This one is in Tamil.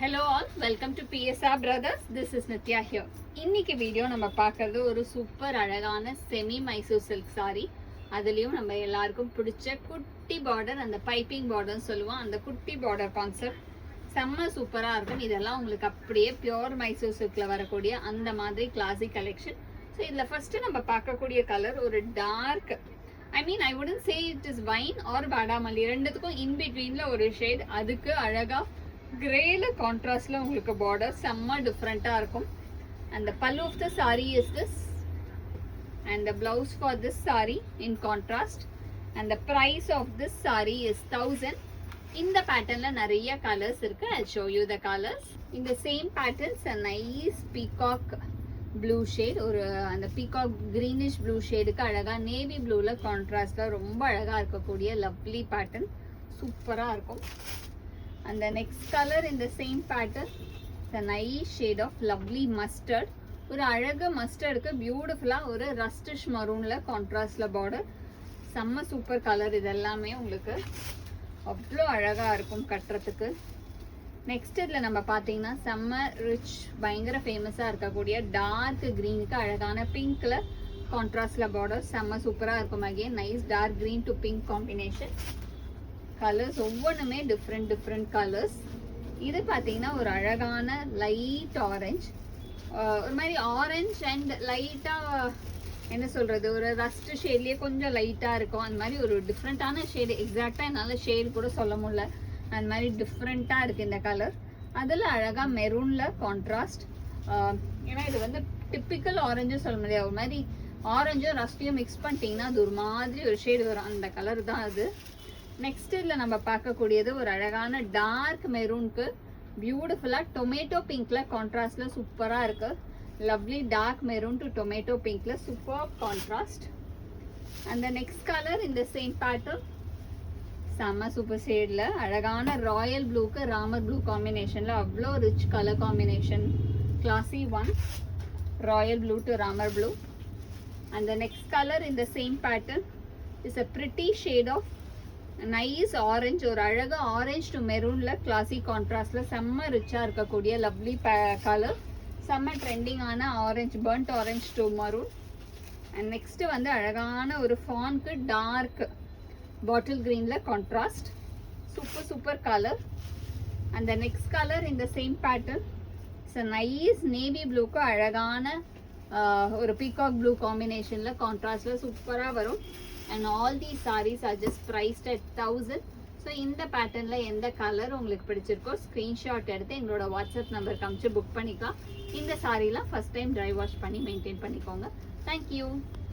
Hello all, welcome to PSR Brothers. This is Nitya here. இன்னைக்கு வீடியோ நம்ம பார்க்கறது ஒரு சூப்பர் அழகான செமி மைசூர் சில்க் saree. அதுலயும் நம்ம எல்லாருக்கும் பிடிச்ச குட்டி பார்டர், அந்த பைப்பிங் பார்டர்னு சொல்லுவோம். அந்த குட்டி பார்டர் கான்செப்ட் செம்ம சூப்பரா இருக்கும். இதெல்லாம் உங்களுக்கு அப்படியே பியூர் மைசூர் சில்க்ல வரக்கூடிய அந்த மாதிரி கிளாசிக் கலெக்ஷன். ஸோ இதுல ஃபர்ஸ்ட் நம்ம பார்க்கக்கூடிய கலர் ஒரு dark, I wouldn't say it is wine or பாடாமல்லி, ரெண்டுத்துக்கும் in betweenல ஒரு ஷேட். அதுக்கு அழகா கிரேல கான்ட்ராஸ்ட்ல உங்களுக்கு பார்டர் செம்ம டிஃப்ரெண்டா இருக்கும். And the pallu of the saree is this, and the blouse for this saree in contrast, and the price of this saree is 1000. இந்த பேட்டர்ன்ல நிறைய கலர்ஸ் இருக்கு. I'll show you the colors. In the same patterns, a nice peacock blue shade, ஒரு அந்த peacock greenish blue ஷேடுக்கு அழகா நேவி ப்ளூல கான்ட்ராஸ்ட்ல ரொம்ப அழகா இருக்கக்கூடிய லவ்லி பேட்டர்ன் சூப்பரா இருக்கும். And the next color in the same pattern, the nice shade of lovely mustard. ஒரு அழகு மஸ்டர்டுக்கு பியூட்டிஃபுல்லா ஒரு ரஸ்டிஷ் மரூன்ல கான்ட்ராஸ்ட்ல பார்டர். செம்ம சூப்பர் கலர். இது எல்லாமே உங்களுக்கு அவ்வளோ அழகா இருக்கும் கட்டுறதுக்கு. நெக்ஸ்ட் இதில் நம்ம பார்த்தீங்கன்னா செம்ம ரிச், பயங்கர ஃபேமஸாக இருக்கக்கூடிய டார்க் க்ரீனுக்கு அழகான பிங்க்ல கான்ட்ராஸ்ட்ல பார்டர் செம்ம சூப்பராக இருக்கும். Again nice dark green to pink combination. Colours ஒவ்வொன்றுமே டிஃப்ரெண்ட் கலர்ஸ். இது பார்த்தீங்கன்னா ஒரு அழகான லைட் ஆரஞ்ச், ஒரு மாதிரி ஆரஞ்ச் அண்ட் லைட்டாக என்ன சொல்கிறது, ஒரு ரஸ்ட் ஷேட்லேயே கொஞ்சம் லைட்டாக இருக்கும். அந்த மாதிரி ஒரு டிஃப்ரெண்ட்டான ஷேடு, எக்ஸாக்டாக என்னால் ஷேடு கூட சொல்ல முடியல, அந்த மாதிரி டிஃப்ரெண்ட்டாக இருக்குது இந்த கலர். அதில் அழகாக மெரூனில் கான்ட்ராஸ்ட். ஏன்னா இது வந்து டிப்பிக்கல் ஆரஞ்சும் சொல்ல முடியாது, ஒரு மாதிரி ஆரஞ்சும் ரஸ்டியும் மிக்ஸ் பண்ணிட்டீங்கன்னா அது ஒரு மாதிரி ஒரு ஷேடு வரும். அந்த கலர் தான் அது. நெக்ஸ்ட் இதில் நம்ம பார்க்கக்கூடியது ஒரு அழகான டார்க் மெரூனுக்கு பியூட்டிஃபுல்லாக டொமேட்டோ பிங்க்ல கான்ட்ராஸ்ட்ல சூப்பராக இருக்கு. Lovely dark maroon to tomato பிங்க்ல சூப்பர் கான்ட்ராஸ்ட். அந்த நெக்ஸ்ட் கலர் இந்த சேம் பேட்டர்ன் செம்ம சூப்பர் ஷேட்ல அழகான ராயல் ப்ளூக்கு ராமர் ப்ளூ காம்பினேஷன்ல அவ்வளோ rich colour combination. Classy one, royal blue to Ramar blue. அந்த நெக்ஸ்ட் கலர் இந்த same pattern is a pretty shade of nice orange, ஒரு அழகா ஆரஞ்ச் டு மெரூன்ல கிளாசி கான்ட்ராஸ்ட்ல செம்ம ரிச்சா இருக்கக்கூடிய லவ்லி கலர். செம்ம ட்ரெண்டிங்கான orange, burnt orange to maroon. And next வந்து அழகான ஒரு ஃபான்க்கு டார்க் பாட்டில் கிரீன்ல கான்ட்ராஸ்ட் சூப்பர் கலர். அந்த நெக்ஸ்ட் கலர் இந்த same pattern it's nice navy ப்ளூக்கு அழகான ஒரு பீகாக் ப்ளூ காம்பினேஷன்ல கான்ட்ராஸ்ட்ல சூப்பரா வரும். And all these sarees are just priced at 1000. So இந்த பேட்டர்ன்ல எந்த கலர் உங்களுக்கு பிடிச்சிருக்கோ ஸ்க்ரீன்ஷாட் எடுத்து எங்களோட வாட்ஸ்அப் நம்பருக்கு அனுப்பிச்சு புக் பண்ணிக்கலாம். இந்த சாரீலாம் ஃபர்ஸ்ட் டைம் ட்ரை வாஷ் பண்ணி மெயின்டைன் பண்ணிக்கோங்க. தேங்க்யூ.